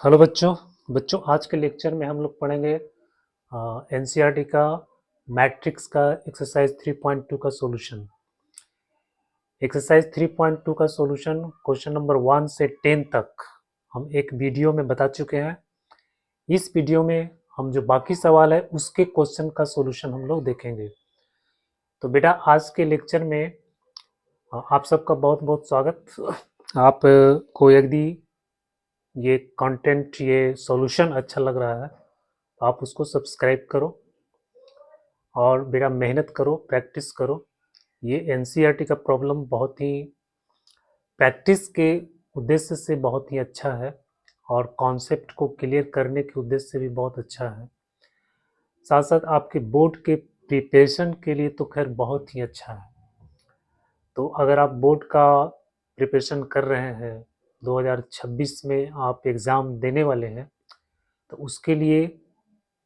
Hello बच्चों। आज के लेक्चर में हम लोग पढ़ेंगे एनसीईआरटी का मैट्रिक्स का एक्सरसाइज 3.2 का सॉल्यूशन। एक्सरसाइज 3.2 का सॉल्यूशन क्वेश्चन नंबर 1 से 10 तक हम एक वीडियो में बता चुके हैं। इस वीडियो में हम जो बाकी सवाल है उसके क्वेश्चन का सॉल्यूशन हम लोग देखेंगे। तो बेटा आज के लेक्चर में आप सबका बहुत बहुत स्वागत। आप को यदि ये कंटेंट ये सॉल्यूशन अच्छा लग रहा है तो आप उसको सब्सक्राइब करो और बेटा मेहनत करो, प्रैक्टिस करो। ये एनसीईआरटी का प्रॉब्लम बहुत ही प्रैक्टिस के उद्देश्य से बहुत ही अच्छा है और कॉन्सेप्ट को क्लियर करने के उद्देश्य से भी बहुत अच्छा है। साथ साथ आपके बोर्ड के प्रिपरेशन के लिए तो खैर बहुत ही अच्छा है। तो अगर आप बोर्ड का प्रिपरेशन कर रहे हैं, 2026 में आप एग्ज़ाम देने वाले हैं, तो उसके लिए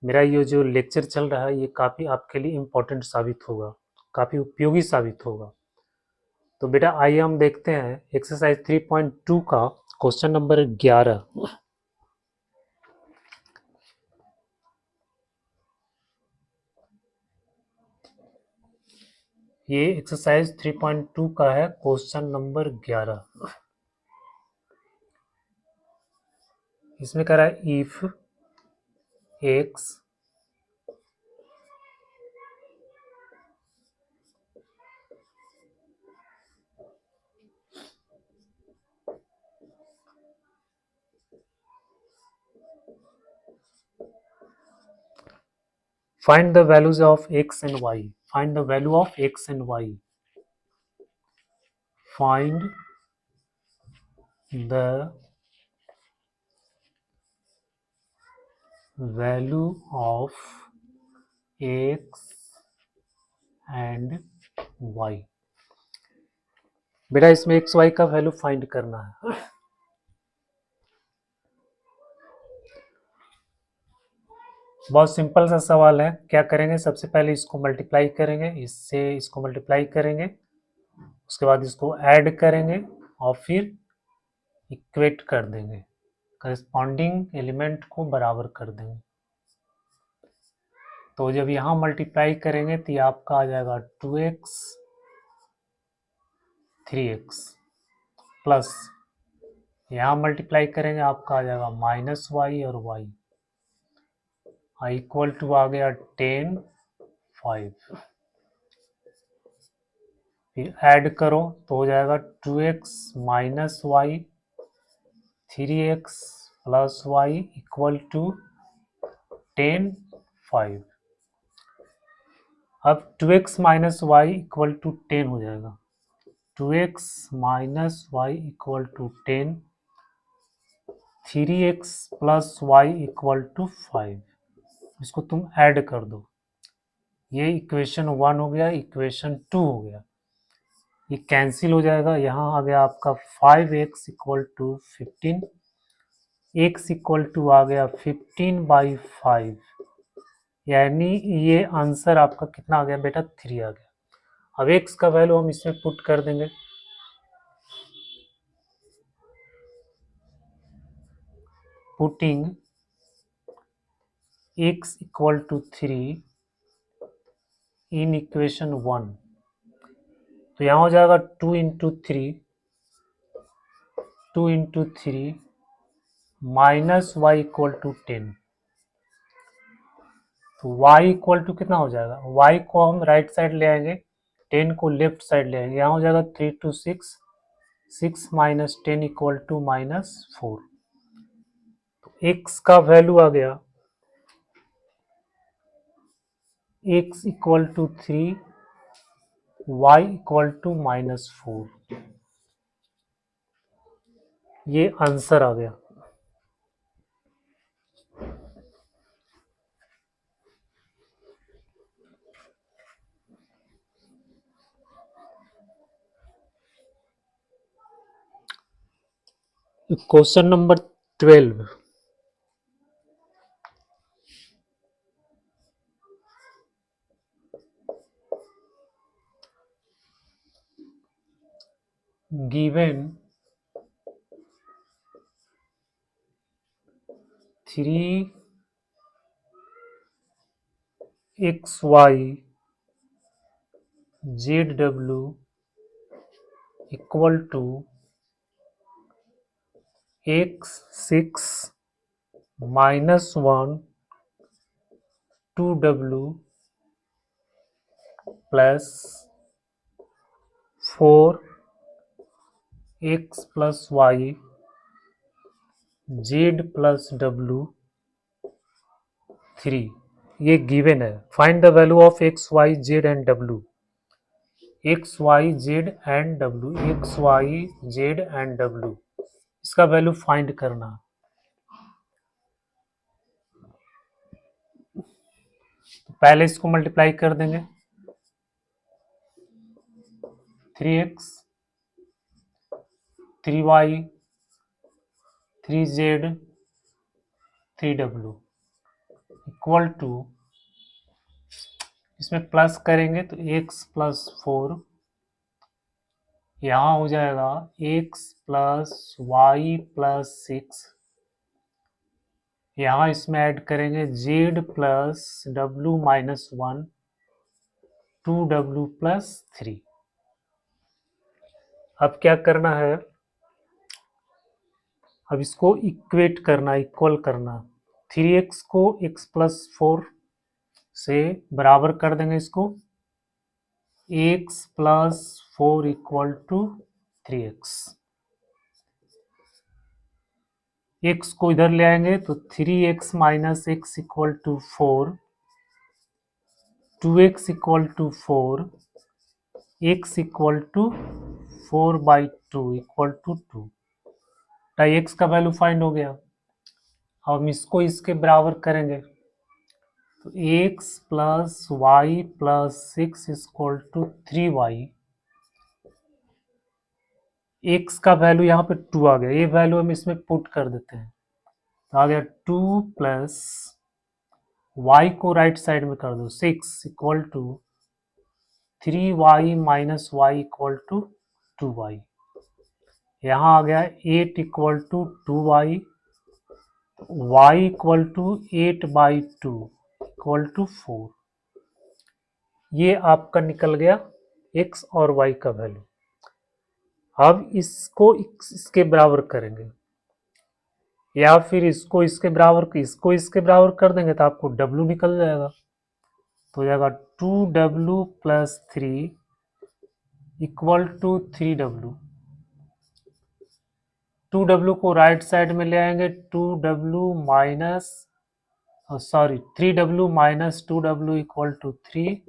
मेरा ये जो लेक्चर चल रहा है ये काफ़ी आपके लिए इम्पोर्टेंट साबित होगा, काफ़ी उपयोगी साबित होगा। तो बेटा आइए हम देखते हैं एक्सरसाइज 3.2 का क्वेश्चन नंबर 11। ये एक्सरसाइज 3.2 का है क्वेश्चन नंबर 11। इसमें कह रहा है if x find the values of x and y, find the value of x and y, find the value of x and y। बेटा इसमें एक्स वाई का वैल्यू फाइंड करना है। बहुत सिंपल सा सवाल है। क्या करेंगे, सबसे पहले इसको मल्टीप्लाई करेंगे, इससे इसको मल्टीप्लाई करेंगे, उसके बाद इसको ऐड करेंगे और फिर इक्वेट कर देंगे, करस्पॉन्डिंग एलिमेंट को बराबर कर देंगे। तो जब यहाँ मल्टीप्लाई करेंगे तो ये आपका आ जाएगा 2x 3x प्लस यहाँ मल्टीप्लाई करेंगे आपका आ जाएगा माइनस वाई और वाई इक्वल टू आ गया 10 5। फिर ऐड करो तो हो जाएगा 2x minus Y 3x plus Y equal to 10 5। अब 2x minus Y equal to 10 हो जाएगा। 2x minus Y equal to 10, 3x plus Y equal to 5। इसको तुम ऐड कर दो, ये इक्वेशन 1 हो गया, इक्वेशन 2 हो गया, ये कैंसिल हो जाएगा। यहाँ आ गया आपका 5x equal to 15, x equal to आ गया 15/5, यानी ये आंसर आपका कितना आ गया बेटा 3 आ गया। अब x का वैल्यू हम इसमें पुट कर देंगे, putting x equal to 3 in equation 1, तो यहाँ हो जाएगा 2 into 3, 2 into 3 minus Y equal to 10। तो y इक्वल टू कितना हो जाएगा, y को हम राइट साइड ले आएंगे, 10 को लेफ्ट साइड ले आएंगे, यहाँ हो जाएगा 3 टू 6, 6 माइनस 10 इक्वल टू -4। तो x का वैल्यू आ गया x equal to 3, y equal to -4, ये आंसर आ गया। Question number 12, given 3xy zw equal to x6 minus 1 2w plus 4x plus y z plus w 3 ये गिवन है। Find the value of x y z and w। x y z and w, x y z and w, इसका value find करना। तो पहले इसको multiply कर देंगे, 3x 3y 3z 3w equal to, इसमें प्लस करेंगे तो x प्लस 4, यहाँ हो जाएगा x प्लस वाई प्लस 6, यहाँ इसमें ऐड करेंगे z plus w minus 1 2w plus 3। अब क्या करना है, अब इसको इक्वेट करना, इक्वल करना। 3x को x प्लस 4 से बराबर कर देंगे इसको, x plus 4 equal to 3x। x को इधर ले आएंगे तो 3x minus x equal to 4, 2x equal to 4, x equal to 4/2 equal to 2। x का वैल्यू फाइंड हो गया। अब हम इसको इसके बराबर करेंगे तो x plus Y plus 6 equal to 3y। x का वैल्यू यहाँ पे 2 आ गया, ये वैल्यू हम इसमें पुट कर देते हैं तो आ गया 2 प्लस y को राइट साइड में कर दो 6 equal to 3y minus Y equal to 2y। यहाँ आ गया 8 equal to 2y, y equal to 8/2 equal to 4। ये आपका निकल गया x और y का वैल्यू। अब इसको इसके बराबर करेंगे या फिर इसको इसके बराबर कर देंगे तो आपको w निकल जाएगा। तो हो जाएगा 2w plus 3 equal to 3w। 2w को राइट साइड में ले आएंगे, 3w minus 2w equal to 3,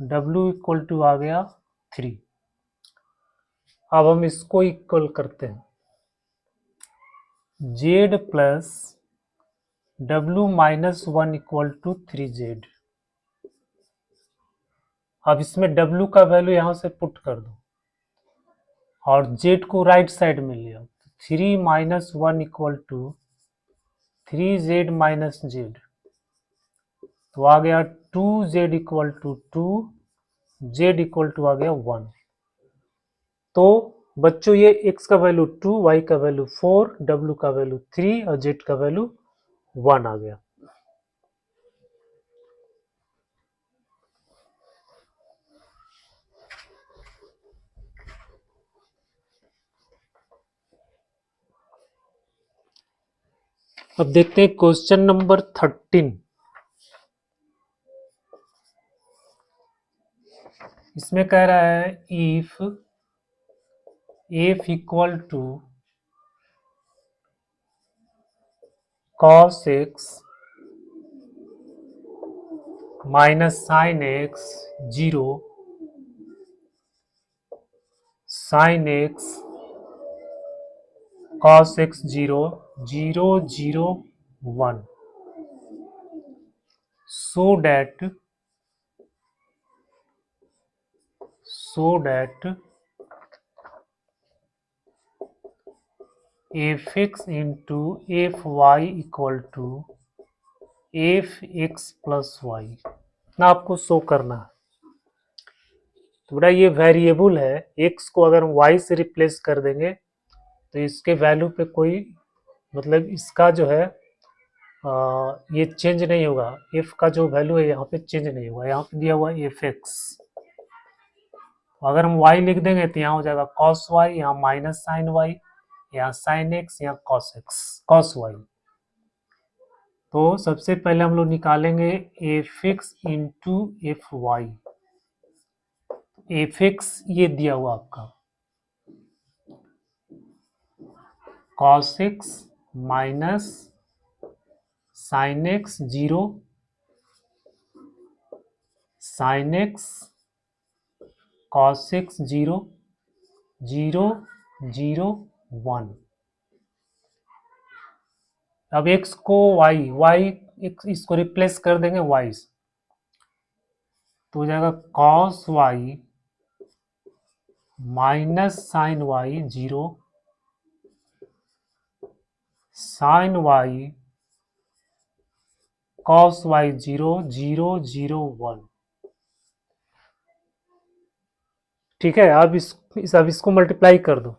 w equal to आ गया 3। अब हम इसको इक्वल करते हैं, z plus w minus 1 equal to 3z। अब इसमें w का वैल्यू यहां से पुट कर दो और z को राइट साइड में लिया, 3 minus 1 equal to 3z minus z, तो आ गया 2z equal to 2, z equal to आ गया 1। तो बच्चों ये x का वैल्यू 2, y का वैल्यू 4, w का वैल्यू 3 और z का वैल्यू 1 आ गया। अब देखते हैं क्वेश्चन नंबर 13। इसमें कह रहा है if f equal to cos x minus sine x 0, sine x cos x 0 0 0 1, so that fx into fy equal to fx plus y ना आपको शो करना है। तो बेटा ये वेरिएबल है, x को अगर हम y से रिप्लेस कर देंगे तो इसके वैल्यू पे कोई मतलब इसका जो है ये चेंज नहीं होगा, एफ का जो वैल्यू है यहाँ पे चेंज नहीं होगा, यहाँ पे दिया हुआ है एफ एक्स। अगर हम y लिख देंगे तो यहाँ हो जाएगा cos y, यहाँ माइनस साइन y, यहाँ साइन x, यहाँ cos x, cos y। तो सबसे पहले हम लोग निकालेंगे F X into F Y. F X ये दिया हुआ आपका cos x minus sine x 0, sine x cos x 0, 0, 0, 1। अब x को y इसको रिप्लेस कर देंगे y से, तो हो जाएगा cos y minus sine y 0, sine y cos y 0, 0, 0, 1। ठीक है, अब अब इसको मल्टीप्लाई कर दो।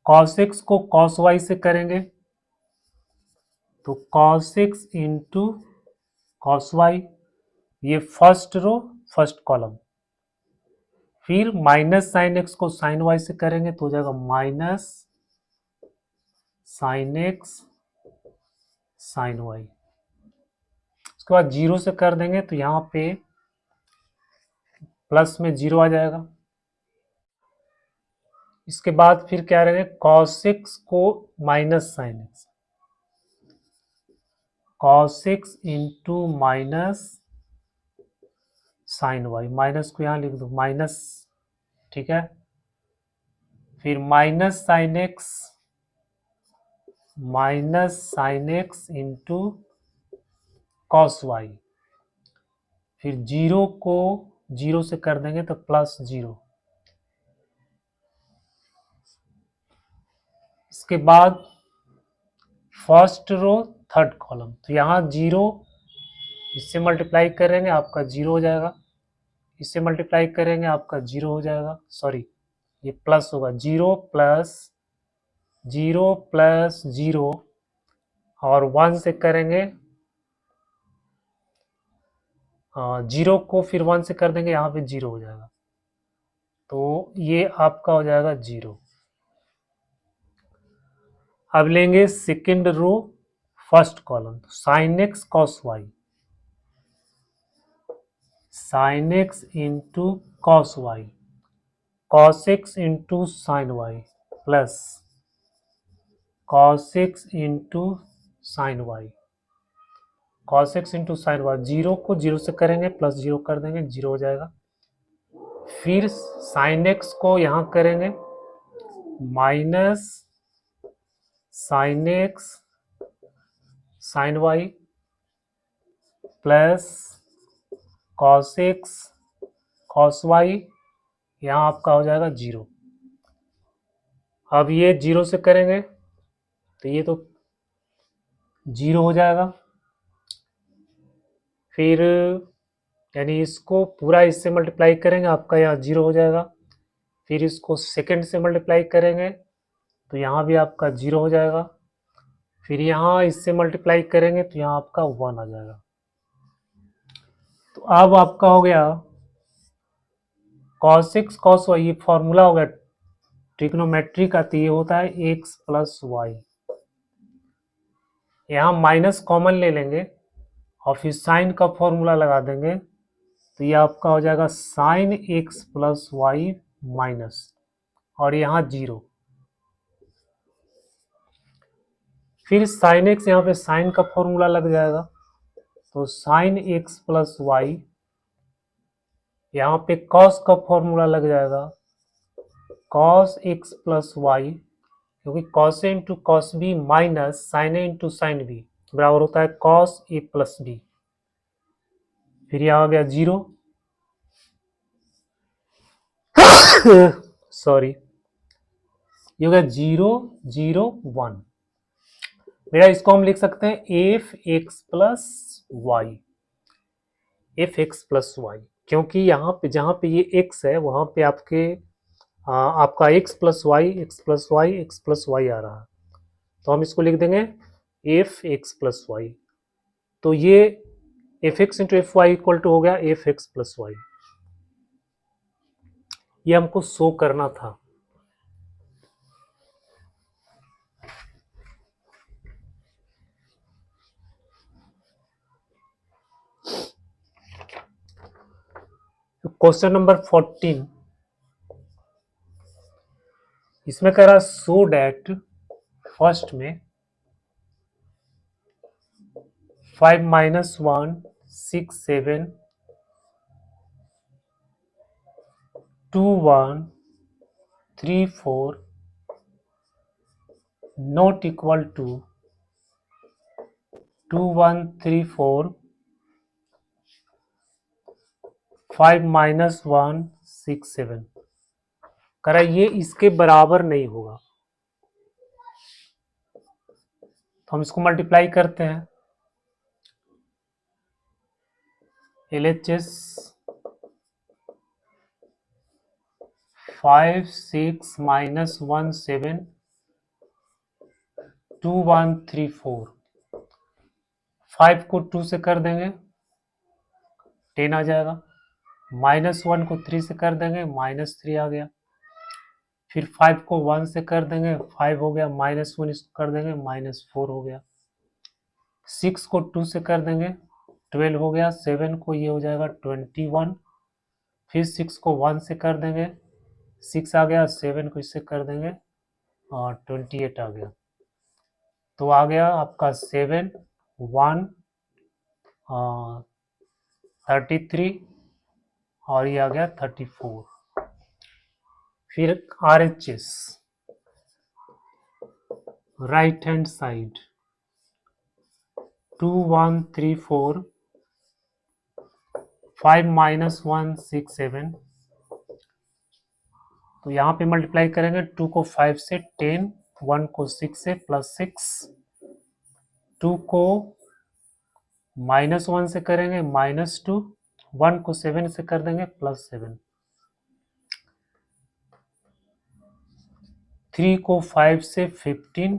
cos x को cos y से करेंगे तो cos x into cos y, ये फर्स्ट रो फर्स्ट कॉलम। फिर माइनस साइन x को साइन y से करेंगे तो हो जाएगा minus sine x sine y। उसके बाद 0 से कर देंगे तो यहाँ पे प्लस में 0 आ जाएगा। इसके बाद फिर क्या रहेंगे, cos x को minus sine x, cos x into minus sine y, minus को यहाँ लिख दो माइनस, ठीक है। फिर minus sine x into cos y, फिर 0 को 0 से कर देंगे तो प्लस 0। इसके बाद फर्स्ट रो थर्ड कॉलम, तो यहाँ 0 इससे मल्टीप्लाई करेंगे आपका 0 हो जाएगा, इससे मल्टीप्लाई करेंगे आपका 0 हो जाएगा, सॉरी ये प्लस होगा, 0 प्लस 0 प्लस 0 और 1 से करेंगे 0 को फिर 1 से कर देंगे, यहाँ पे 0 हो जाएगा, तो ये आपका हो जाएगा 0। अब लेंगे सेकेंड रो फर्स्ट कॉलम, तो sine X cos Y, sine X into cos Y, cos X into sine Y plus cos X into sine Y, cos X into sine Y. 0 को 0 से करेंगे प्लस 0 कर देंगे, 0 हो जाएगा। फिर साइन एक्स को यहाँ करेंगे minus sine X sine Y plus cos X cos Y, यहाँ आपका हो जाएगा 0। अब ये 0 से करेंगे तो ये तो 0 हो जाएगा। फिर यानी इसको पूरा इससे मल्टीप्लाई करेंगे, आपका यहाँ 0 हो जाएगा। फिर इसको सेकंड से मल्टीप्लाई करेंगे तो यहाँ भी आपका 0 हो जाएगा। फिर यहाँ इससे मल्टीप्लाई करेंगे तो यहाँ आपका 1 आ जाएगा। तो अब आपका हो गया cos x cos y, ये फॉर्मूला हो गया ट्रिग्नोमेट्री का, तो ये होता है x प्लस वाई। यहाँ माइनस कॉमन ले लेंगे और फिर साइन का फॉर्मूला लगा देंगे, तो ये आपका हो जाएगा sine x plus Y minus, और यहाँ 0। फिर साइन x, यहाँ पे साइन का फॉर्मूला लग जाएगा, तो साइन x प्लस वाई, यहाँ पे कॉस का फॉर्मूला लग जाएगा, कॉस x प्लस वाई, क्योंकि cos a into cos b minus sine a into sine b बराबर होता है कॉस ए प्लस बी। फिर यहाँ आ गया 0 सॉरी, ये हो गया 0, 0, 1। मेरा इसको हम लिख सकते हैं F X plus Y, F X plus Y, क्योंकि यहाँ पे जहाँ पे ये x है वहाँ पे आपके आपका x plus y x plus y x plus y आ रहा है, तो हम इसको लिख देंगे एफ एक्स प्लस वाई। तो ये F X into F Y equal to हो गया एफ एक्स प्लस वाई। ये हमको शो करना था। क्वेश्चन नंबर 14, इसमें कह रहा सो डैट फर्स्ट में 5 minus 1 6 7 2 1 3 4 not equal to 2 1 3 4 5 minus 1 6 7 करा, ये इसके बराबर नहीं होगा, तो हम इसको मल्टीप्लाई करते हैं। LHS 5 6 माइनस 1 7 2 1 3 4, 5 को 2 से कर देंगे 10 आ जाएगा, माइनस 1 को 3 से कर देंगे माइनस 3 आ गया, फिर 5 को 1 से कर देंगे 5 हो गया, माइनस 1 इसको कर देंगे माइनस 4 हो गया, 6 को 2 से कर देंगे 12 हो गया, 7 को ये हो जाएगा 21, फिर 6 को 1 से कर देंगे 6 आ गया, 7 को इससे कर देंगे और 28 आ गया। तो आ गया आपका 7 1 33 और ये आ गया 34। फिर RHS right hand side 2 1 3 4 5 minus 1 6 7, तो यहाँ पे मल्टीप्लाई करेंगे 2 को 5 से 10, 1 को 6 से प्लस 6, 2 को माइनस 1 से करेंगे माइनस 2, 1 को 7 से कर देंगे प्लस 7, 3 को 5 से 15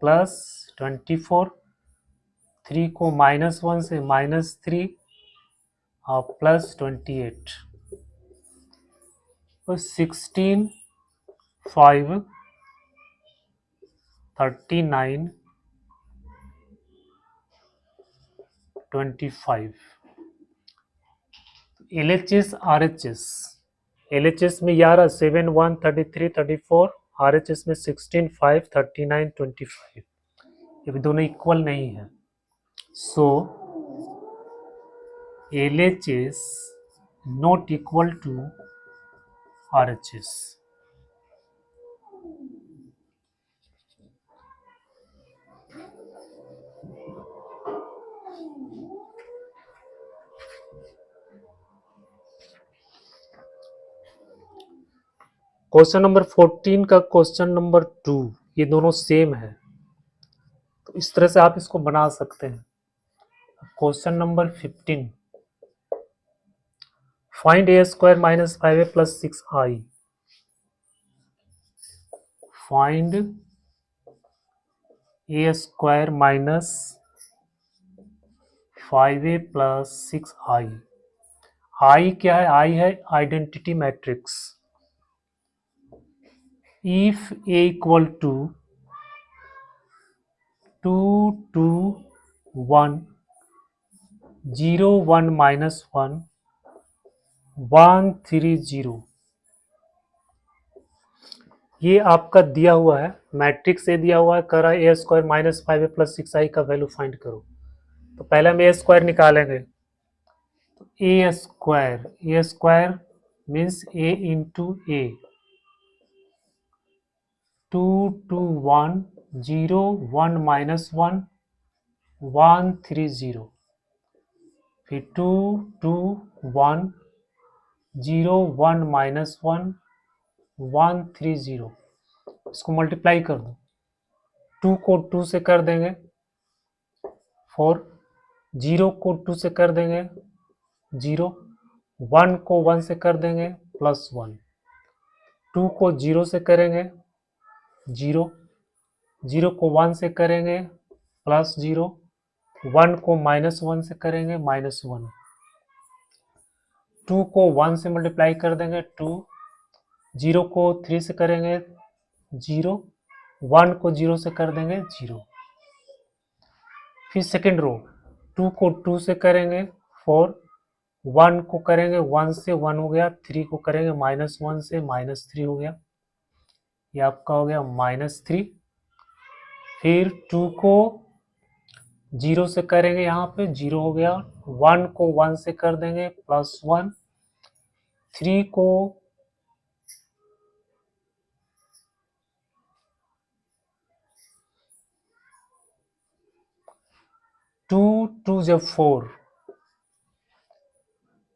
प्लस 24, 3 को माइनस 1 से माइनस 3 और प्लस 28, तो 16 5 39 25। LHS RHS, LHS में 11 7 1 33 34, RHS में 16 5 39 25, ये भी दोनों इक्वल नहीं है, so LHS not equal to RHS। Question number 14 का क्वेश्चन नंबर 2, ये दोनों सेम है, तो इस तरह से आप इसको बना सकते हैं। Question number 15, find a square minus 5a plus 6i, find a square minus 5a plus 6i। I क्या है? आई है identity matrix. If a equal to 2 2 1 0 1 minus 1 1 3 0, ये आपका दिया हुआ है मैट्रिक्स से दिया हुआ है, कर रहा है ए square minus 5a plus 6i का वैल्यू फाइंड करो। तो पहले हम ए स्क्वायर निकालेंगे, तो ए स्क्वायर मीन्स ए इंटू ए, 2 2 1 0 1 माइनस 1 1 3 0, फिर 2 2 1 0 1 माइनस 1 1 3 0, इसको मल्टीप्लाई कर दो, 2 को 2 से कर देंगे 4, 0 को 2 से कर देंगे 0, 1 को 1 से कर देंगे प्लस 1, 2 को 0 से करेंगे 0, 0 को 1 से करेंगे +0, 1 को -1 से करेंगे -1, 2 को 1 से मल्टीप्लाई कर देंगे 2, 0 को 3 से करेंगे 0, 1 को 0 से कर देंगे 0। फिर सेकेंड रो, 2 को 2 से करेंगे 4, 1 को करेंगे 1 से 1 हो गया, 3 को करेंगे -1 से -3 हो गया, ये आपका हो गया -3। फिर 2 को 0 से करेंगे, यहाँ पे 0 हो गया, 1 को 1 से कर देंगे +1, 3 को 2 2 जब 4,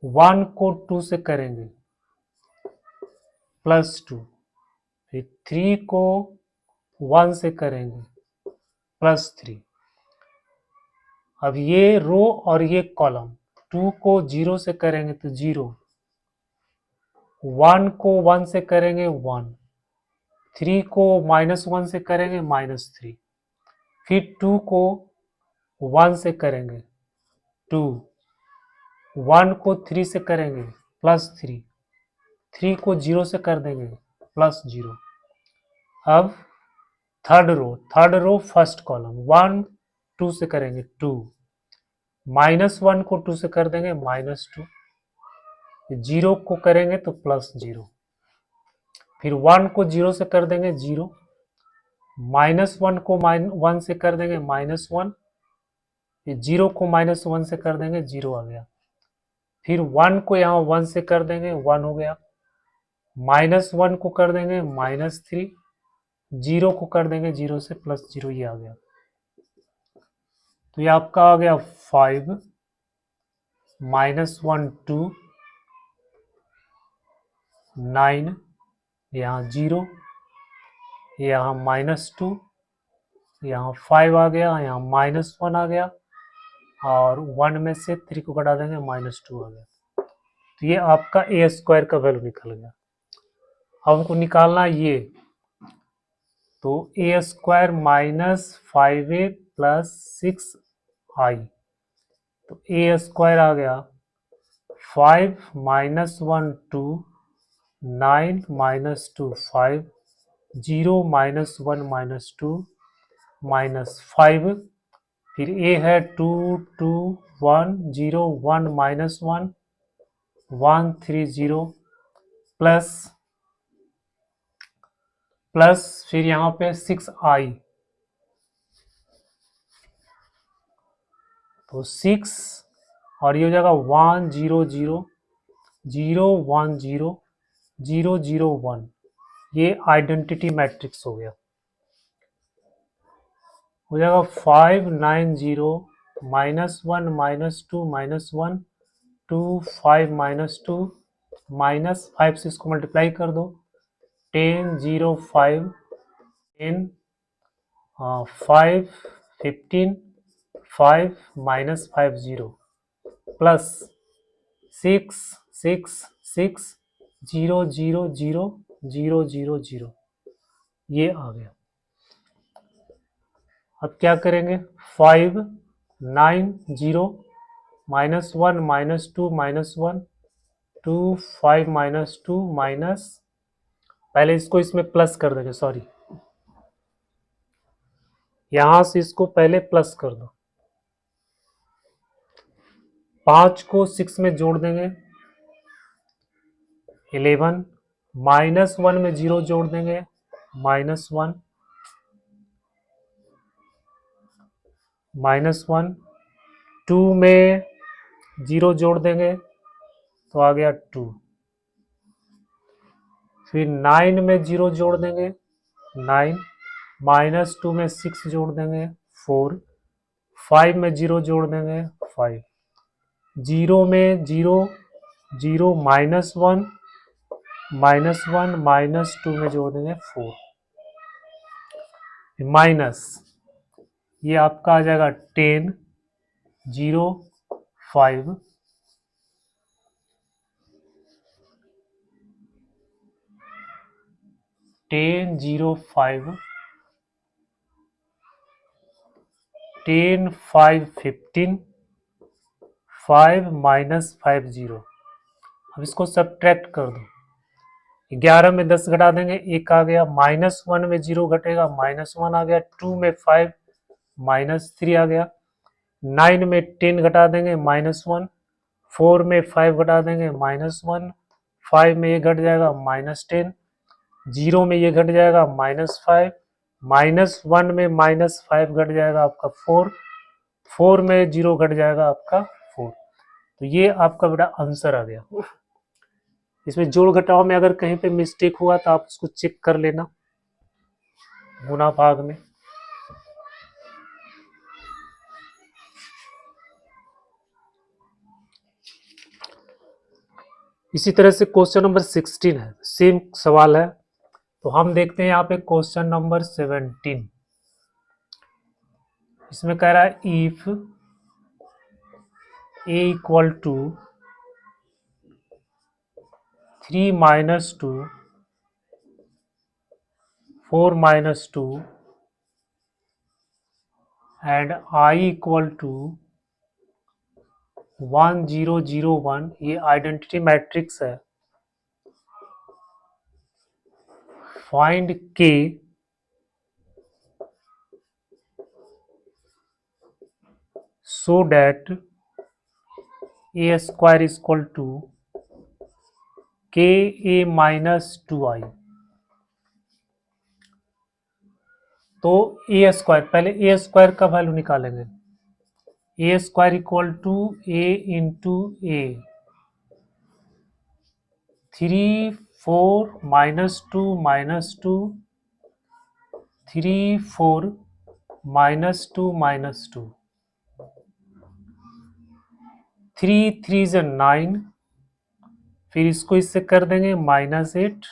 1 को 2 से करेंगे +2, फिर 3 को 1 से करेंगे +3। अब ये रो और ये कॉलम, 2 को 0 से करेंगे तो 0, 1 को 1 से करेंगे 1, 3 को -1 से करेंगे -3, फिर 2 को 1 से करेंगे 2, 1 को 3 से करेंगे +3, 3 को 0 से कर देंगे +0। अब थर्ड रो फर्स्ट कॉलम, 1 2 से करेंगे 2, -1 को 2 से कर देंगे -2, 0 को करेंगे तो +0, फिर 1 को 0 से कर देंगे 0, -1 को 1 से कर देंगे -1, फिर 0 को -1 से कर देंगे 0 आ गया, फिर 1 को यहाँ 1 से कर देंगे 1 हो गया, -1 को कर देंगे -3, 0 को कर देंगे 0 से +0, ये आ गया। तो ये आपका आ गया 5 -1 2, 9, यहाँ 0, यहाँ -2, यहाँ 5 आ गया, यहाँ -1 आ गया, और 1 में से 3 को घटा देंगे -2 आ गया। तो ये आपका ए स्क्वायर का वैल्यू निकल गया। अब हमको निकालना ये, तो ए स्क्वायर -5a + 6i, तो ए स्क्वायर आ गया 5 -1 2, 9 -2 5, 0 -1 -2 -5, फिर ए है 2 2 1 0 1 -1 1 3 0 प्लस फिर यहाँ पे 6i, तो 6 और ये हो जाएगा 1 0 0 0 1 0 0 0 1, ये आइडेंटिटी मैट्रिक्स हो गया। हो जाएगा 5 9 0 -1 -2 -1 2 5 -2 -5 से इसको मल्टीप्लाई कर दो, 10 0 5 10 5 15 5 -5 0 प्लस 6 6 6 0 0 0 0 0 0, ये आ गया। अब क्या करेंगे, 5 9 0 -1 -2 -1 2 5 -2 माइनस, पहले इसको इसमें प्लस कर देंगे, सॉरी, यहां से इसको पहले प्लस कर दो, 5 को 6 में जोड़ देंगे 11, -1 में 0 जोड़ देंगे -1 -1, 2 में 0 जोड़ देंगे तो आ गया 2, फिर 9 में 0 जोड़ देंगे 9, -2 में 6 जोड़ देंगे 4, 5 में 0 जोड़ देंगे 5, 0 में 0 0 -1 -2 में जोड़ देंगे 4, माइनस, ये आपका आ जाएगा 10 0 5, 10 0 5 10 5 15 5 माइनस 5 0। अब इसको सब्ट्रैक्ट कर दो। 11 में 10 घटा देंगे, 1 आ गया। -1 में 0 घटेगा, -1 आ गया। 2 में 5 -3 आ गया। 9 में 10 घटा देंगे, -1। 4 में 5 घटा देंगे, -1। 5 में ये घट जाएगा, -10। 0 में ये घट जाएगा, -5। -1 में -5 घट जाएगा आपका 4। 4 में 0 घट जाएगा आपका 4। तो ये आपका बेटा आंसर आ गया। इसमें जोड़ घटाव में अगर कहीं पे मिस्टेक हुआ तो आप उसको चेक कर लेना गुना भाग में। इसी तरह से क्वेश्चन नंबर 16 है, सेम सवाल है। तो हम देखते हैं यहाँ पे क्वेश्चन नंबर 17। इसमें कह रहा है if a equal to 3 - 2 4 - 2 and I equal to 1 0 0 1, ये आइडेंटिटी मैट्रिक्स है। Find k so that a square is equal to ka minus 2i। तो ए स्क्वायर, पहले ए स्क्वायर का वैल्यू निकालेंगे। A square equal to a into a, 3 4 -2 -2 3 4 -2 -2 3 3 से 9। फिर इसको इससे कर देंगे -8।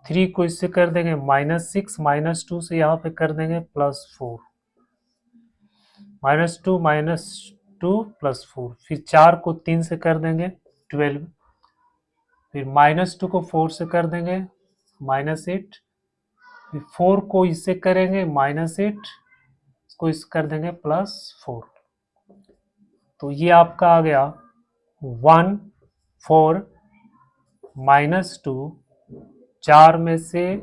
3 को इससे कर देंगे -6, -2 से यहाँ पे कर देंगे +4। -2 -2 +4। फिर 4 को 3 से कर देंगे 12। फिर -2 को 4 से कर देंगे -8। फिर 4 को इससे करेंगे -8, इसको इस कर देंगे +4। तो ये आपका आ गया 1 4 -2, 4 में से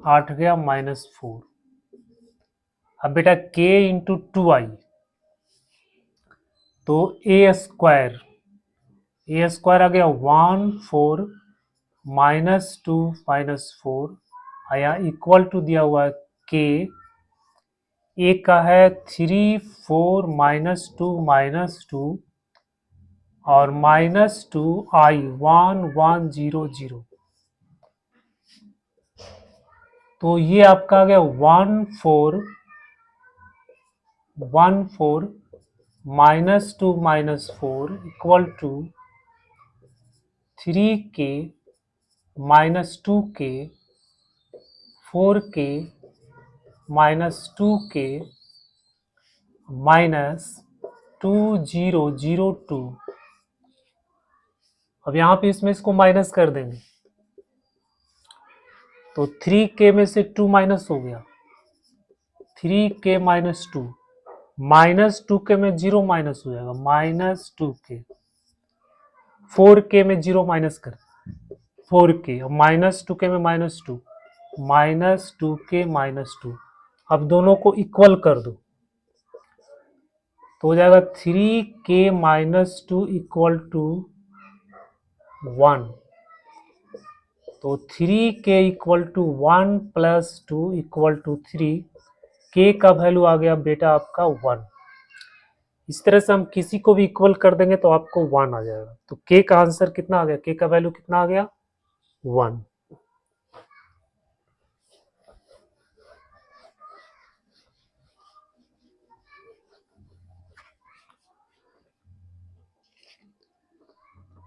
8 गया -4। अब बेटा k इंटू 2i, तो ए स्क्वायर आ गया 1 4 -2 -4 आया, इक्वल टू दिया हुआ है k। ए का है 3 4 -2 -2 और -2 i 1 1 0 0। तो ये आपका आ गया 1 4 -2 -4 equal to 3k -2k 4k -2k -2002। अब यहाँ पे इसमें इसको माइनस कर देंगे, तो 3k में से 2 माइनस हो गया, 3k -2 -2k में 0 माइनस हो जाएगा -2k। 4k में 0 माइनस कर 4k, -2k में -2 -2k -2। अब दोनों को इक्वल कर दो तो हो जाएगा 3k -2 इक्वल टू 1। तो 3k equal to 1 + 2 equal to 3। k का वैल्यू आ गया बेटा आपका 1। इस तरह से हम किसी को भी इक्वल कर देंगे तो आपको 1 आ जाएगा। तो k का आंसर कितना आ गया, k का वैल्यू कितना आ गया 1।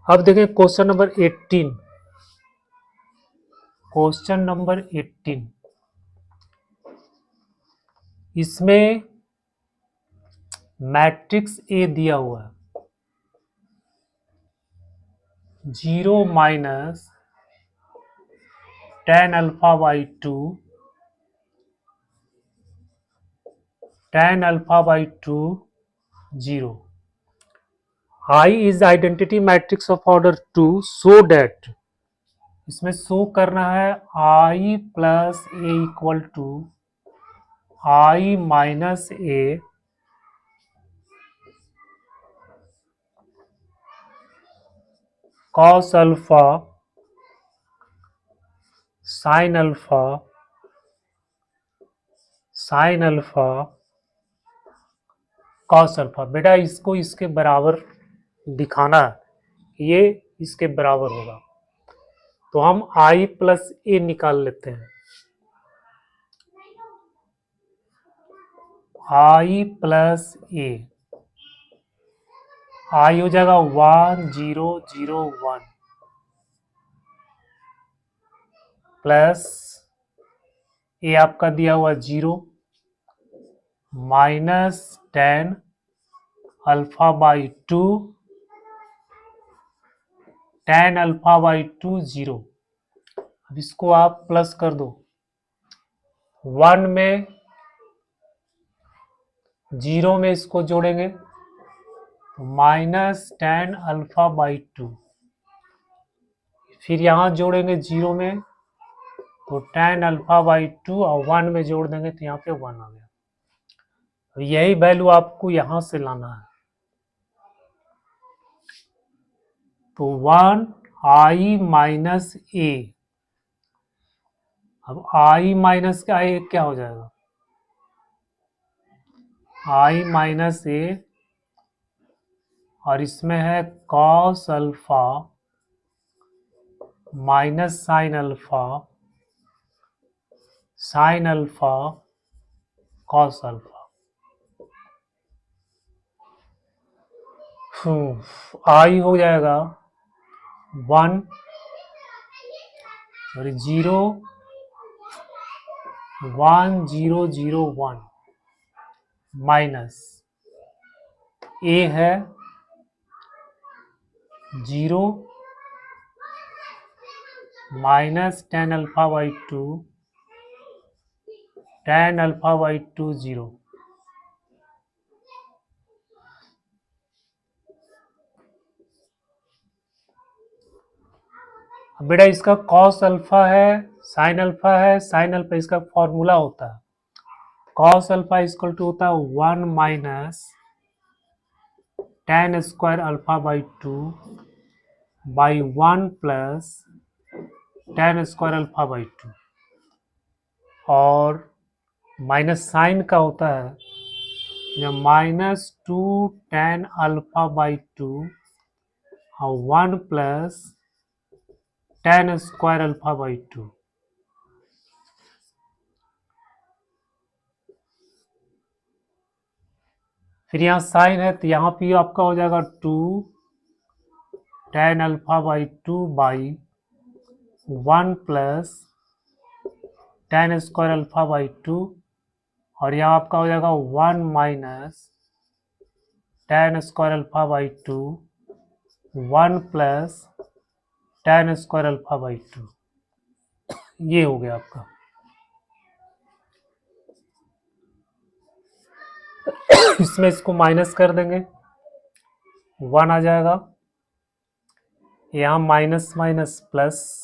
अब देखें क्वेश्चन नंबर 18। क्वेश्चन नंबर 18, इसमें मैट्रिक्स ए दिया हुआ है, 0 - tan alpha by two, tan alpha by two 0. I is identity matrix of order 2 so that, इसमें शो करना है I plus A equal to I minus A cos alpha sine alpha sine alpha cos alpha. बेटा इसको इसके बराबर दिखाना है, ये इसके बराबर होगा, तो हम I प्लस ए निकाल लेते हैं। I प्लस ए, I हो जाएगा 1 0 0 1 प्लस ए आपका दिया हुआ 0 minus tan alpha by two, tan alpha by two 0। अब इसको आप प्लस कर दो, 1 में 0 में इसको जोड़ेंगे तो minus tan alpha by to, फिर यहाँ जोड़ेंगे 0 में तो tan अल्फा बाई टू और 1 में जोड़ देंगे तो यहाँ पे 1 आ गया। तो यही वैल्यू आपको यहाँ से लाना है, तो 1 I माइनस ए, अब I माइनस का ए क्या हो जाएगा, I माइनस ए और इसमें है cos alpha minus sign alpha sine alpha cos alpha. I हो जाएगा 1 सॉरी 0 1 0 0 1 माइनस ए है 0 minus tan alpha by two tan alpha by two 0। बेटा इसका कॉस अल्फा है साइन अल्फा है, साइन अल्फा इसका फॉर्मूला होता है, कॉस अल्फा इक्वल टू होता है 1 minus tan square alpha by two by 1 plus tan square alpha by to, और माइनस साइन का होता है या minus 2 tan alpha by to और 1 plus tan square alpha by to. फिर यहाँ साइन है तो यहाँ पे आपका हो जाएगा 2 tan alpha by two by 1 plus tan square alpha by to, और यहाँ आपका हो जाएगा 1 minus tan square alpha by to 1 plus tan square alpha by to. ये हो गया आपका। इसमें इसको माइनस कर देंगे 1 आ जाएगा, यहाँ minus minus plus,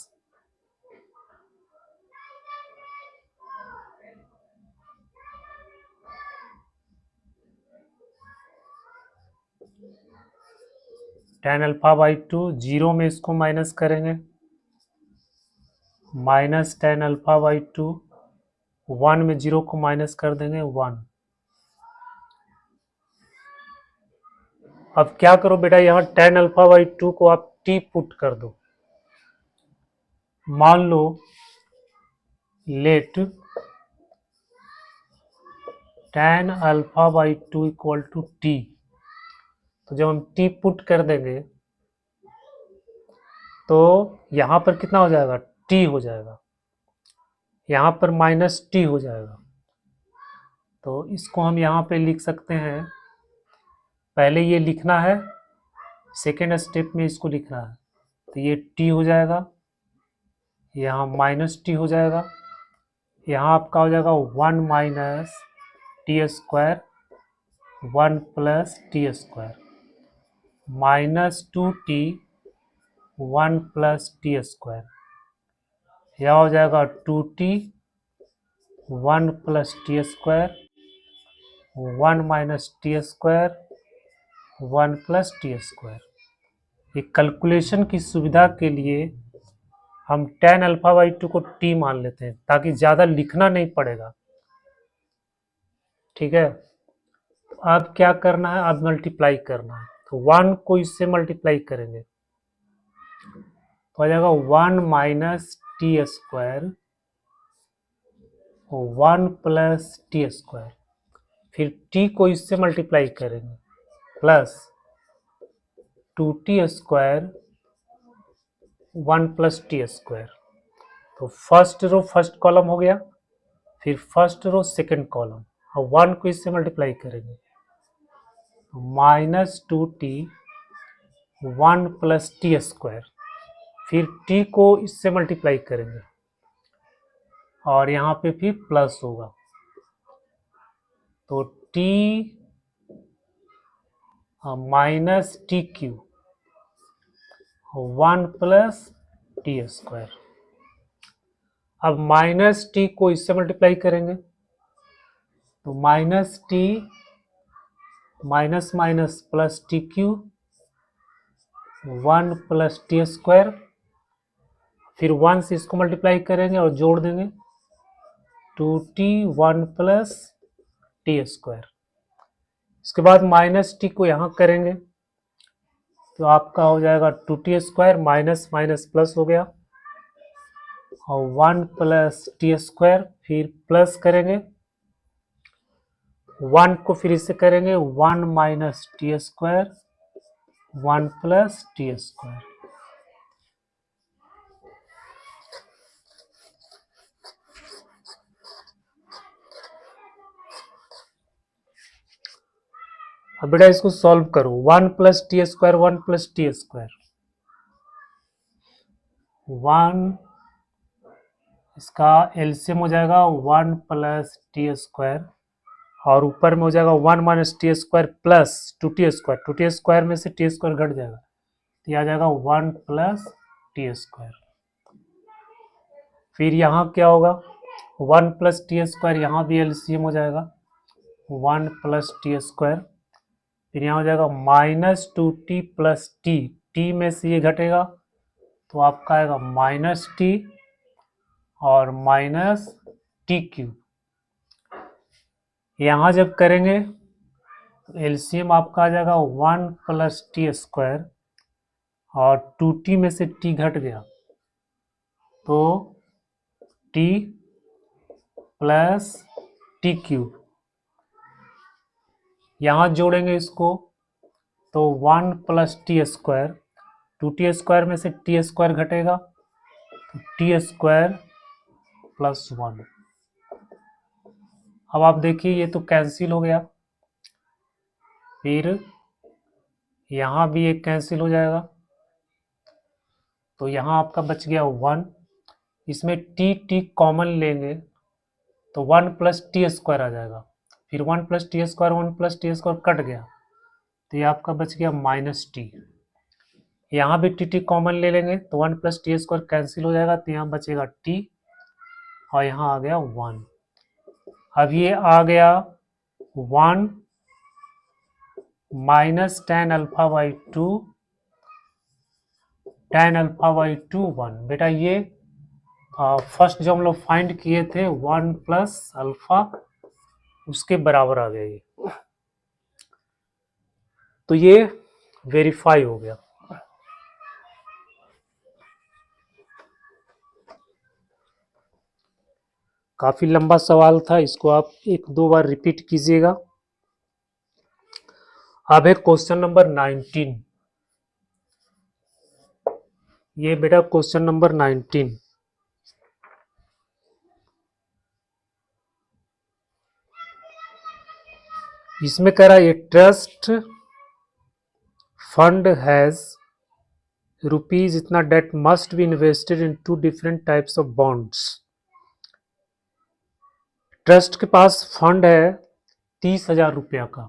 tan alpha by two 0 में इसको माइनस करेंगे minus tan alpha by to, 1 में 0 को माइनस कर देंगे 1। अब क्या करो बेटा, यहाँ tan अल्फा बाई टू को आप t पुट कर दो, मान लो let tan alpha by two equal to t, तो जब हम t पुट कर देंगे तो यहाँ पर कितना हो जाएगा, t हो जाएगा, यहाँ पर माइनस t हो जाएगा। तो इसको हम यहाँ पे लिख सकते हैं, पहले ये लिखना है, सेकेंड स्टेप में इसको लिखना है, तो ये t हो जाएगा, यहाँ माइनस टी हो जाएगा, यहाँ आपका हो जाएगा 1 minus T square 1 plus T square minus 2t 1 plus T square, यह हो जाएगा 2t 1 plus T square 1 minus T square 1 plus T square. एक कैलकुलेशन की सुविधा के लिए हम tan अल्फा बाई 2 को t मान लेते हैं ताकि ज़्यादा लिखना नहीं पड़ेगा। ठीक है, तो अब क्या करना है, अब मल्टीप्लाई करना है। तो 1 को इससे मल्टीप्लाई करेंगे तो आ जाएगा 1 minus T square 1 plus T square, फिर t को इससे मल्टीप्लाई करेंगे plus 2t square 1 plus T square. तो फर्स्ट रो फर्स्ट कॉलम हो गया, फिर फर्स्ट रो सेकंड कॉलम, और 1 को इससे मल्टीप्लाई करेंगे तो minus 2t 1 plus T square, फिर t को इससे मल्टीप्लाई करेंगे और यहाँ पे फिर प्लस होगा तो t minus T Q 1 plus T square. अब माइनस टी को इससे मल्टीप्लाई करेंगे तो minus T minus minus plus T Q 1 plus T square, फिर 1 से इसको मल्टीप्लाई करेंगे और जोड़ देंगे 2t 1 प्लस टी स्क्वायर। इसके बाद माइनस टी को यहाँ करेंगे तो आपका हो जाएगा 2t square minus minus plus हो गया और 1 प्लस टी स्क्वायर, फिर प्लस करेंगे 1 को फिर इससे करेंगे 1 minus T square 1 plus T square. अब बेटा इसको सॉल्व करो, 1 plus T square 1 plus T square 1, इसका एलसीएम हो जाएगा 1 प्लस टी स्क्वायर और ऊपर में हो जाएगा 1 minus T square plus 2t square, 2t square में से टी स्क्वायर घट जाएगा तो यह आ जाएगा 1 प्लस टी स्क्वायर। फिर यहाँ क्या होगा 1 प्लस टी स्क्वायर, यहाँ भी एलसीएम हो जाएगा 1 प्लस टी स्क्वायर, फिर यहाँ हो जाएगा minus 2t plus T, T में से ये घटेगा तो आपका आएगा माइनस टी और माइनस टी क्यूब। यहाँ जब करेंगे तो एलसीएम आपका आ जाएगा 1 प्लस टी स्क्वायर और 2t में से t घट गया तो t प्लस टी क्यूब। यहाँ जोड़ेंगे इसको तो 1 plus T square, 2t square में से टी स्क्वायर घटेगा तो टी स्क्वायर प्लस 1। अब आप देखिए ये तो कैंसिल हो गया, फिर यहाँ भी एक कैंसिल हो जाएगा तो यहाँ आपका बच गया 1, इसमें टी कॉमन लेंगे तो 1 प्लस टी स्क्वायर आ जाएगा, फिर 1 plus T square 1 plus T square cut गया तो ये आपका बच गया माइनस टी। यहाँ भी टी कॉमन ले लेंगे तो 1 प्लस टी स्क्वायर कैंसिल हो जाएगा तो यहाँ बचेगा टी और यहाँ आ गया 1। अब ये आ गया 1 minus tan alpha by 2 tan alpha by 2 1। बेटा ये फर्स्ट जो हम लोग फाइंड किए थे 1 प्लस अल्फा उसके बराबर आ गया ये, तो ये वेरीफाई हो गया। काफी लंबा सवाल था, इसको आप 1-2 बार रिपीट कीजिएगा। अब है क्वेश्चन नंबर 19। ये बेटा क्वेश्चन नंबर 19, इसमें कह रहा है a trust fund has rupees इतना that must be invested in 2 different types of bonds. Trust के पास फंड है 30,000 रुपया का,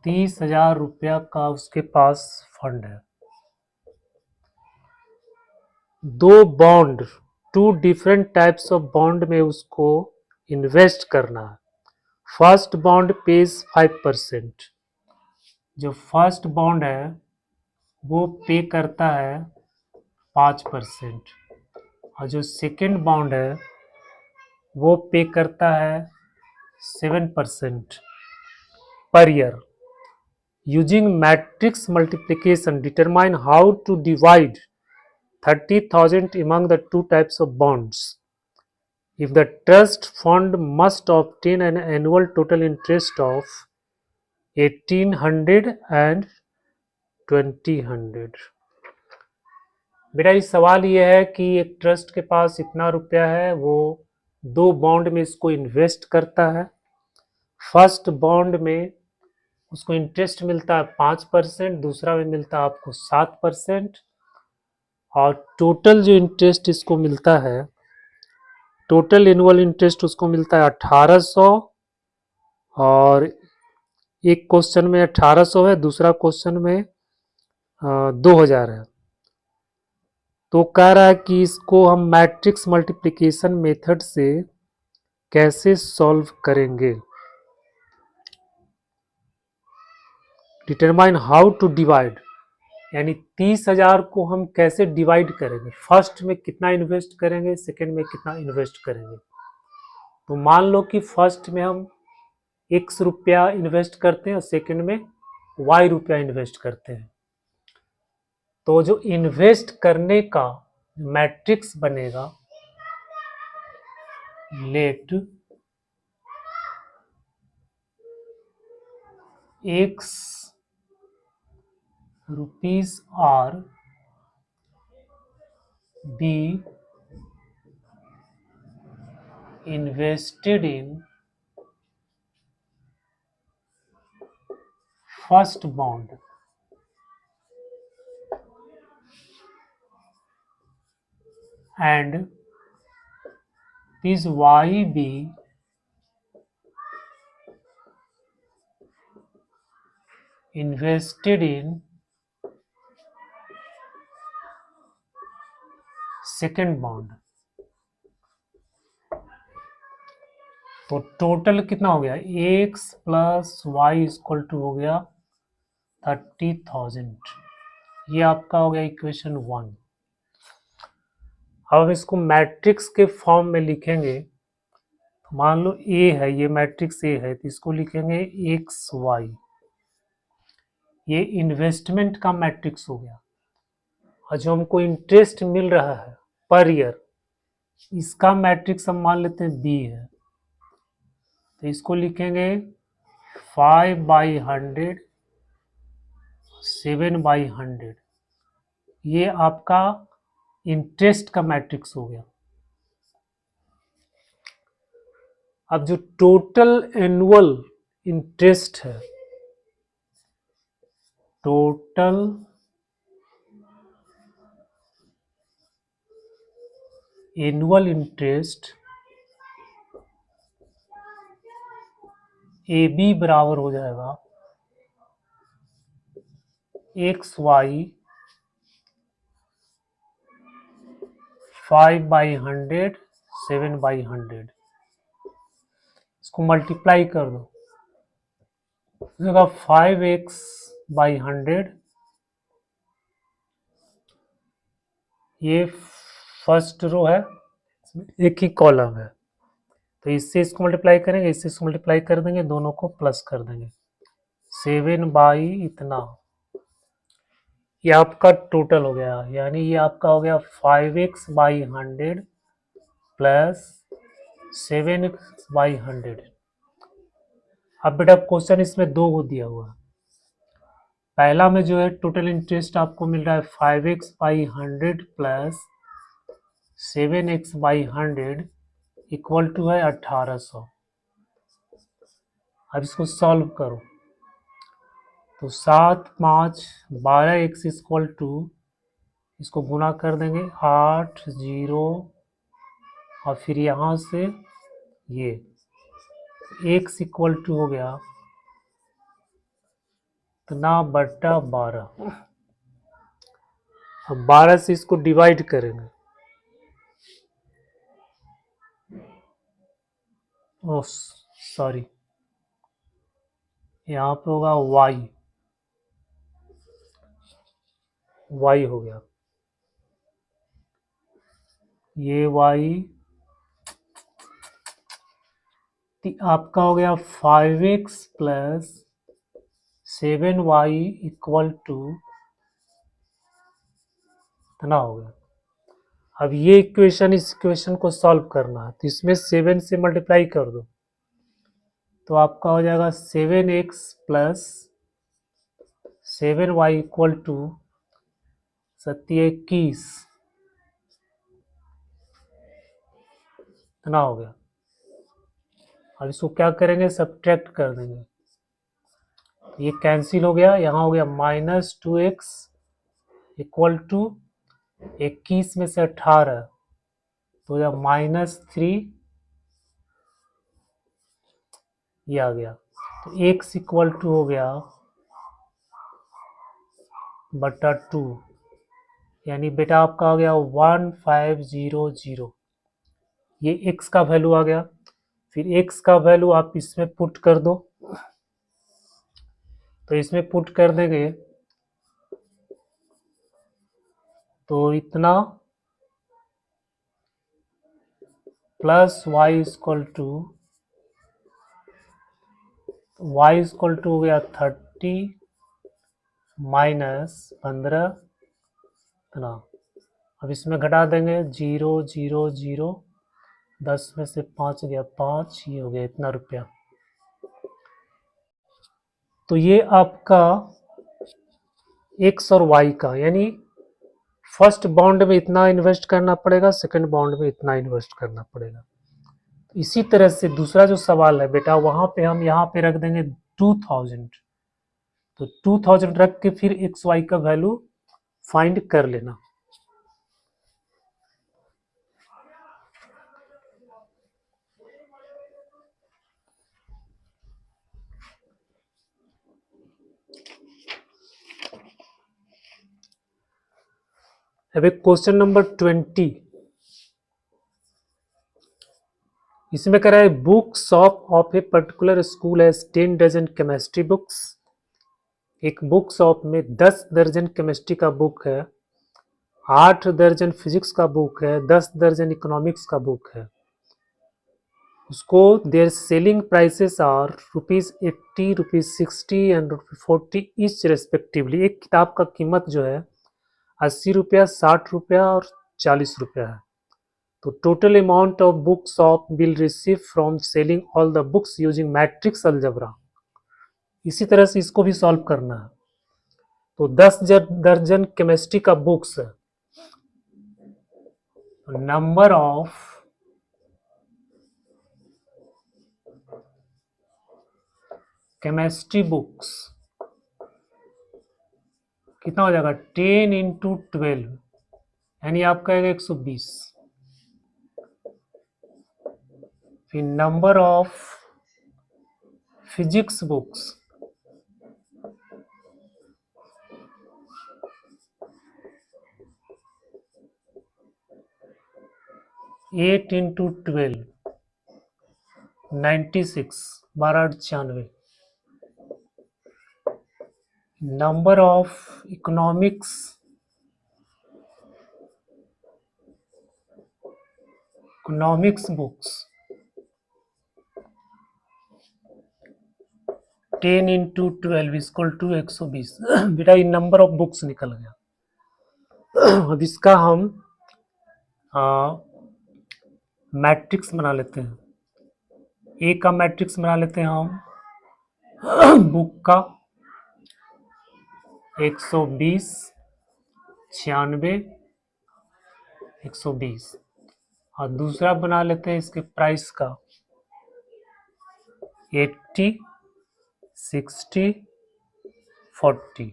30,000 रुपया का उसके पास फंड है। दो bond, 2 different types of bond में उसको इन्वेस्ट करना है। फर्स्ट बॉन्ड पेज 5%, जो फर्स्ट बॉन्ड है वो पे करता है 5%, और जो सेकेंड बॉन्ड है वो पे करता है 7% per year. Using matrix multiplication determine how to divide 30,000 among the 2 types of bonds. If the trust fund must obtain an annual total interest of 1800 and 2000। बेटा इस सवाल ये है कि एक ट्रस्ट के पास इतना रुपया है, वो 2 बॉन्ड में इसको इन्वेस्ट करता है। फर्स्ट बॉन्ड में उसको इंटरेस्ट मिलता है 5%, दूसरा में मिलता है आपको 7%, और टोटल जो इंटरेस्ट इसको मिलता है, टोटल एनुअल इंटरेस्ट उसको मिलता है 1800, और एक क्वेश्चन में 1800 है, दूसरा क्वेश्चन में 2000 है। तो कह रहा है कि इसको हम मैट्रिक्स मल्टीप्लिकेशन मेथड से कैसे सॉल्व करेंगे। डिटरमाइन हाउ टू डिवाइड, यानी 30,000 को हम कैसे डिवाइड करेंगे, फर्स्ट में कितना इन्वेस्ट करेंगे, सेकेंड में कितना इन्वेस्ट करेंगे। तो मान लो कि फर्स्ट में हम x रुपया इन्वेस्ट करते हैं और सेकेंड में y रुपया इन्वेस्ट करते हैं। तो जो इन्वेस्ट करने का मैट्रिक्स बनेगा, late x rupees are be invested in first bond and this y be invested in second bond। तो टोटल कितना हो गया, x plus Y equal to हो गया 30,000। ये आपका हो गया इक्वेशन 1। अब हम इसको मैट्रिक्स के फॉर्म में लिखेंगे। तो मान लो ए है, ये मैट्रिक्स ए है, तो इसको लिखेंगे एक्स वाई। ये इन्वेस्टमेंट का मैट्रिक्स हो गया। और जो हमको इंटरेस्ट मिल रहा है पर ईयर, इसका मैट्रिक्स हम मान लेते हैं बी है। तो इसको लिखेंगे 5/100, 7/100। ये आपका इंटरेस्ट का मैट्रिक्स हो गया। अब जो टोटल एनुअल इंटरेस्ट है, total annual interest A B बराबर हो जाएगा एक्स वाई 5/100, 7/100। इसको मल्टीप्लाई कर दो, 5x/100। ये फर्स्ट रो है, एक ही कॉलम है, तो इससे इसको मल्टीप्लाई करेंगे, इससे इसको मल्टीप्लाई कर देंगे, दोनों को प्लस कर देंगे। 7 इतना, ये आपका टोटल हो गया। यानी ये आपका हो गया 5x/100 प्लस 7x/100। अब बेटा क्वेश्चन इसमें 2 को दिया हुआ है। पहला में जो है टोटल इंटरेस्ट आपको मिल रहा है 5x/100 plus 7x/100 equal to है 1800। अब इसको सॉल्व करो। तो 7 5 12 x इक्वल टू, इसको गुना कर देंगे 8 0 और फिर यहाँ से ये x इक्वल टू हो गया इतना बटा 12। अब 12 से इसको डिवाइड करेंगे, ओ सॉरी, यहाँ पे होगा y हो गया, ये y आपका हो गया 5x plus 7y equal to इतना हो गया। अब ये इक्वेशन, इस इक्वेशन को सॉल्व करना है, तो इसमें 7 से मल्टीप्लाई कर दो, तो आपका हो जाएगा 7x plus 7y equal to 21 इतना हो गया। अब इसको क्या करेंगे, सब्ट्रैक्ट कर देंगे, ये कैंसिल हो गया, यहाँ हो गया -2x इक्वल टू 21 में से 18 तो हो गया -3, ये आ गया, तो x इक्वल टू हो गया बटा 2, यानी बेटा आपका हो गया 1500। ये x का वैल्यू आ गया, फिर x का वैल्यू आप इसमें पुट कर दो, तो इसमें पुट कर देंगे तो इतना प्लस y इक्वल टू हो गया 30 माइनस 15 इतना। अब इसमें घटा देंगे 0 0 0, 10 में से 5 गया 5, ये हो गया इतना रुपया। तो ये आपका x और y का, यानी फर्स्ट बॉन्ड में इतना इन्वेस्ट करना पड़ेगा, सेकंड बॉन्ड में इतना इन्वेस्ट करना पड़ेगा। इसी तरह से दूसरा जो सवाल है बेटा, वहां पे हम यहाँ पे रख देंगे 2000, तो 2000 रख के फिर एक्स वाई का वैल्यू फाइंड कर लेना। अब एक क्वेश्चन नंबर 20, इसमें कह रहा है books of a particular school has 10 dozen chemistry books. एक बुक शॉप में 10 दर्जन केमिस्ट्री का बुक है, 8 दर्जन फिजिक्स का बुक है, 10 दर्जन इकोनॉमिक्स का बुक है। उसको their selling prices are ₹80, ₹60 and ₹40 each respectively. एक किताब का कीमत जो है 80 रुपया, 60 रुपया और 40 रुपया है। तो total amount of book shop will receive from selling all the books using matrix algebra. इसी तरह से इसको भी सॉल्व करना है। तो 10 दर्जन केमिस्ट्री का बुक्स है, नंबर ऑफ केमिस्ट्री बुक्स कितना हो जाएगा 10 इंटू 12, यानी आपका आएगा 120। फिर number of physics books eight into 12 96, 1296। Number of economics books 10 into 12 equal to 120। बेटा ये नंबर ऑफ बुक्स निकल गया। अब इसका हम मैट्रिक्स बना लेते हैं। ए का मैट्रिक्स बना लेते हैं हम बुक का 120 96 120, और दूसरा बना लेते हैं इसके प्राइस का 80 60 40।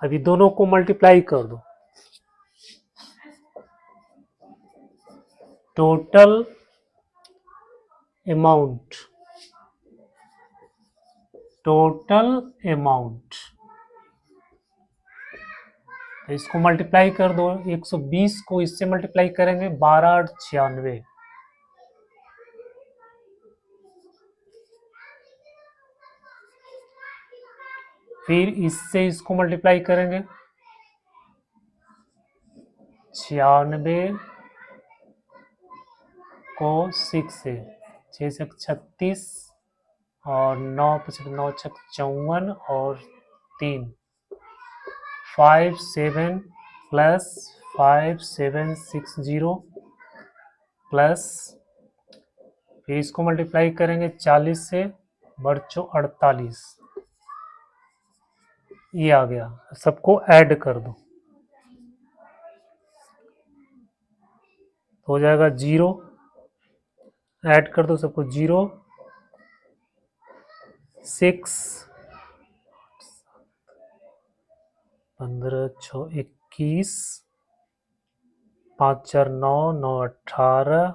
अभी दोनों को मल्टीप्लाई कर दो। टोटल अमाउंट, टोटल अमाउंट, तो इसको मल्टीप्लाई कर दो। 120 को इससे मल्टीप्लाई करेंगे, 1296। फिर इससे इसको मल्टीप्लाई करेंगे, 96 को 6 से, 6 से 36 और 9 55 9 6 54 और 3 57 प्लस 5760 प्लस, फिर इसको मल्टीप्लाई करेंगे 40 से, बर्चो 48, ये आ गया। सबको ऐड कर दो, हो जाएगा 0, ऐड कर दो सबको, 0 6 15 6 21 5 4 9 9 18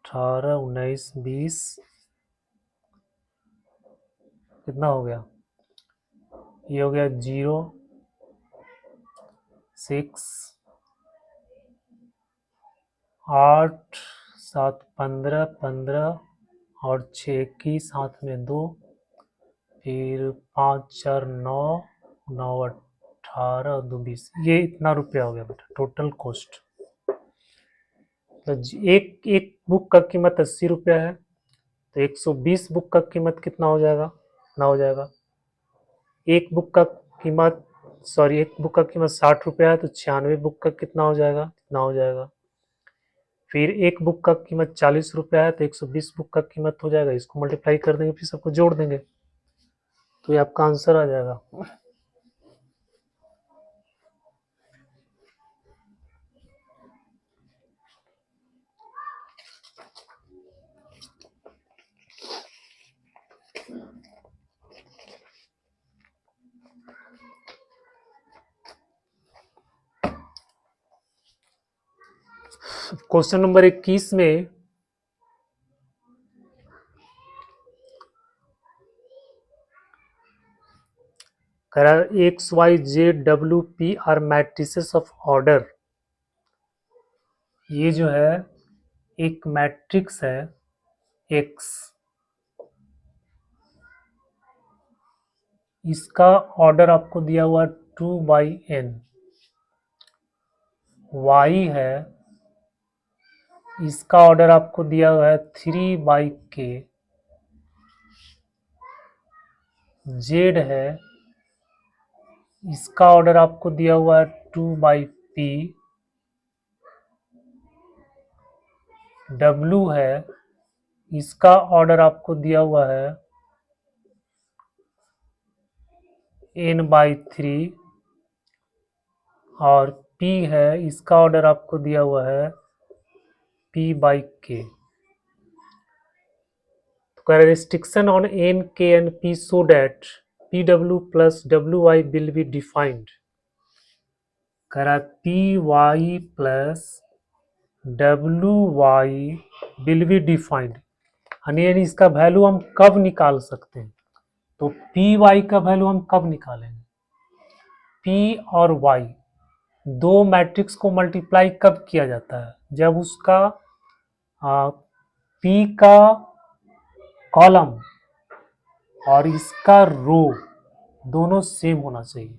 18 19 20, कितना हो गया? ये हो गया 0 6 8 7 15 15 और 6 21, हाथ में 2, फिर 5 4 9 9 18 2 20, ये इतना रुपया हो गया बेटा टोटल कॉस्ट। तो एक बुक का कीमत 80 रुपया है, तो 120 बुक का कीमत कितना हो जाएगा? कितना हो जाएगा? एक बुक का कीमत, सॉरी, एक बुक का कीमत 60 रुपया है, तो 96 बुक का कितना हो जाएगा? कितना हो जाएगा? फिर एक बुक का कीमत 40 रुपया है, तो 120 बुक का कीमत हो जाएगा, इसको मल्टीप्लाई कर देंगे, फिर सबको जोड़ देंगे, तो ये आपका आंसर आ जाएगा। क्वेश्चन नंबर 21 में कह रहा है X Y Z W P are matrices of order. ये जो है एक मैट्रिक्स है एक्स, इसका ऑर्डर आपको दिया हुआ 2/n, वाई है, इसका ऑर्डर आपको दिया हुआ है 3/k, जेड है, इसका ऑर्डर आपको दिया हुआ है 2/p, डब्ल्यू है, इसका ऑर्डर आपको दिया हुआ है n/3, और p है, इसका ऑर्डर आपको दिया हुआ है p/k। तो restriction on n, k and p so that pw plus wi will be defined। कह रहा py plus wy will be defined, यानी इसका वैल्यू हम कब निकाल सकते हैं? तो py का वैल्यू हम कब निकालेंगे? p और y दो मैट्रिक्स को मल्टीप्लाई कब किया जाता है? जब उसका p का कॉलम और इसका रो दोनों सेम होना चाहिए।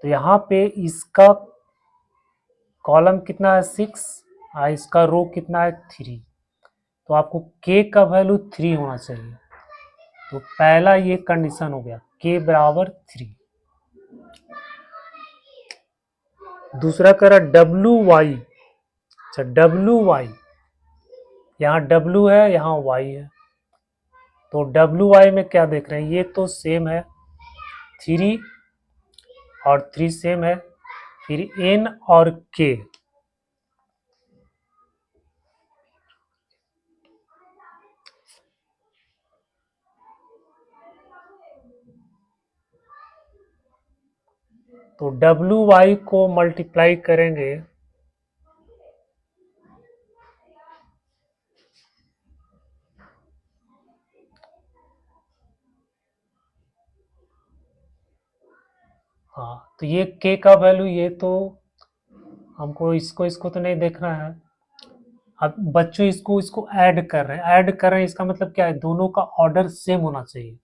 तो यहाँ पे इसका कॉलम कितना है 6 और इसका रो कितना है 3, तो आपको k का वैल्यू 3 होना चाहिए। तो पहला ये कंडीशन हो गया, k बराबर 3। दूसरा करा WY, अच्छा WY, यहाँ W है, यहाँ Y है, तो WY में क्या देख रहे हैं? ये तो सेम है, 3 और 3 सेम है, फिर N और K, तो WY को मल्टीप्लाई करेंगे हाँ, तो ये K का वैल्यू, ये तो हमको इसको तो नहीं देखना है। अब बच्चों इसको ऐड कर रहे हैं, इसका मतलब क्या है, दोनों का ऑर्डर सेम होना चाहिए।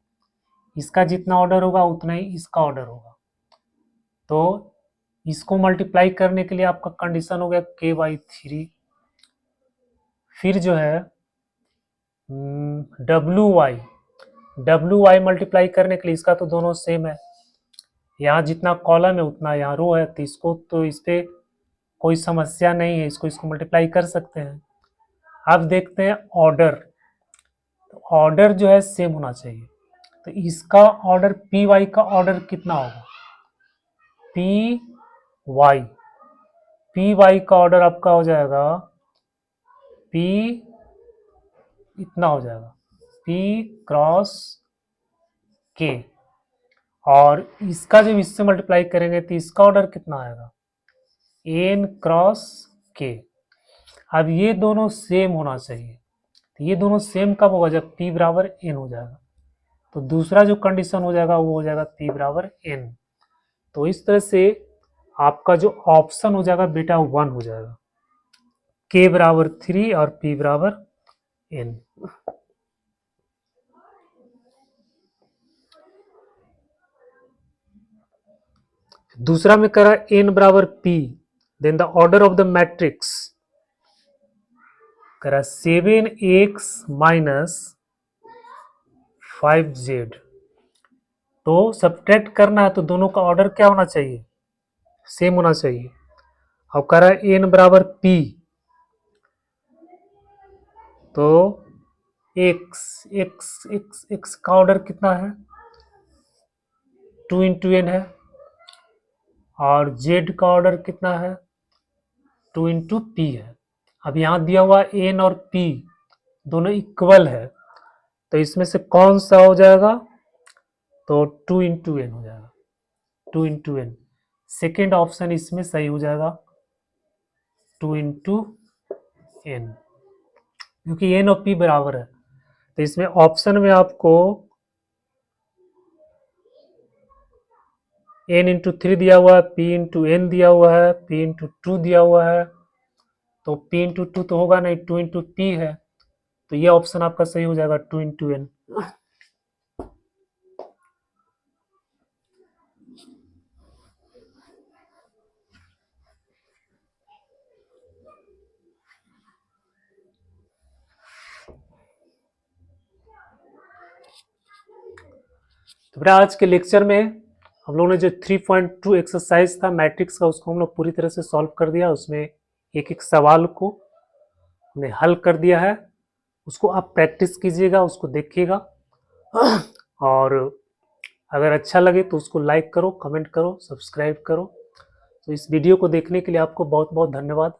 इसका जितना ऑर्डर होगा उतना ही इसका ऑर्डर होगा। तो इसको मल्टीप्लाई करने के लिए आपका कंडीशन हो गया K/3, फिर जो है WY मल्टीप्लाई करने के लिए, इसका तो दोनों सेम है, यहाँ जितना कॉलम है उतना यहाँ रो है, तो इसको तो इस पे कोई समस्या नहीं है, इसको मल्टीप्लाई कर सकते हैं। अब देखते हैं ऑर्डर, तो ऑर्डर जो है सेम होना चाहिए। तो इसका ऑर्डर PY का ऑर्डर कितना होगा, PY का ऑर्डर आपका हो जाएगा P, इतना हो जाएगा P क्रॉस K, और इसका जब इससे मल्टीप्लाई करेंगे तो इसका ऑर्डर कितना आएगा, N क्रॉस K। अब ये दोनों सेम होना चाहिए, तो ये दोनों सेम कब होगा, जब P बराबर N हो जाएगा। तो दूसरा जो कंडीशन हो जाएगा वो हो जाएगा P बराबर N। तो इस तरह से आपका जो ऑप्शन हो जाएगा बेटा 1 हो जाएगा, K बराबर 3 और P बराबर N। दूसरा में करा N बराबर P, then the order of the matrix करा 7x माइनस 5z। तो सब्ट्रैक्ट करना है तो दोनों का ऑर्डर क्या होना चाहिए, सेम होना चाहिए। अब करा N बराबर P, तो x का ऑर्डर कितना है, 2 इंटू n है, और z का ऑर्डर कितना है, 2 इंटू पी है। अब यहाँ दिया हुआ n और p दोनों इक्वल है, तो इसमें से कौन सा हो जाएगा, तो 2 इंटू एन हो जाएगा, 2 इंटू एन। सेकेंड ऑप्शन इसमें सही हो जाएगा, 2 इंटू एन, क्योंकि n और p बराबर है। तो इसमें ऑप्शन में आपको n इंटू 3 दिया हुआ है, p इंटू एन दिया हुआ है, p इंटू 2 दिया हुआ है, तो p इंटू 2 तो होगा नहीं, 2 इंटू पी है, तो ये ऑप्शन आपका सही हो जाएगा, 2 इंटू एन। तो बेटा आज के लेक्चर में हम लोगों ने जो 3.2 एक्सरसाइज था मैट्रिक्स का, उसको हम लोग पूरी तरह से सॉल्व कर दिया। उसमें एक एक सवाल को हमने हल कर दिया है, उसको आप प्रैक्टिस कीजिएगा, उसको देखिएगा, और अगर अच्छा लगे तो उसको लाइक करो, कमेंट करो, सब्सक्राइब करो। तो इस वीडियो को देखने के लिए आपको बहुत बहुत धन्यवाद।